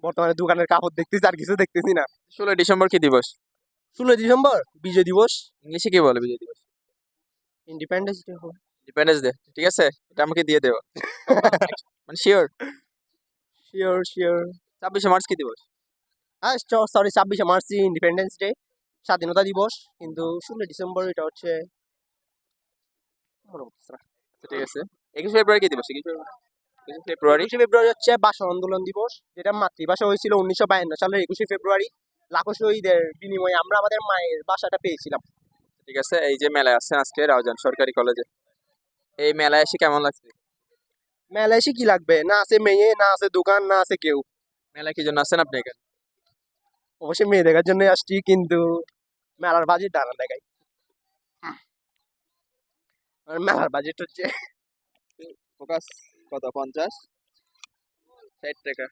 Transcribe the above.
বর্তমানে দোকানের কাপড় দেখতেছি, আর কিছু দেখতেছি না। 16 ডিসেম্বর কি দিবস? 16 ডিসেম্বর বিজয় দিবস। ইংলিশে কি বলে বিজয় দিবস? Independence day. ইন্ডিপেন্ডেন্স ডে, ঠিক আছে, এটা আমাকে দিয়ে দেবো। মানে শিওর। Sure sure. 26শে মার্চ কি দিবস? সরি, 26শে মার্চ ইন্ডিপেন্ডেন্স ডে, স্বাধীনতা দিবস। কিন্তু 16 ডিসেম্বর এটা হচ্ছে মনে পড়ছে না। আচ্ছা, ঠিক আছে। 21শে ফেব্রুয়ারি কি দিবস? 21শে ফেব্রুয়ারি। 21শে ফেব্রুয়ারি হচ্ছে ভাষা আন্দোলন দিবস, যেটা মাতৃভাষা হয়েছিল 1952 সালের 21শে ফেব্রুয়ারি। লাখো শহীদের বিনিময়ে আমরা আমাদের মায়ের ভাষাটা পেয়েছিলাম। ঠিক আছে, এই যে মেলায় আসছেন আজকে রাউজান সরকারি কলেজে, এই মেলায় এসে কেমন লাগছে? মেলায় এসে কি লাগবে? না আছে মেয়ে, না আছে দোকান, না আছে কেউ। মেলায় কি জন্য আসছেন আপনি এখানে? অবশ্যই মেয়ে দেখার জন্য আসছি, কিন্তু মেলার বাজেট দাঁড়ান দেখাই। আর মেলার বাজেট হচ্ছে ফোকাস কত? 50, 60 টাকা।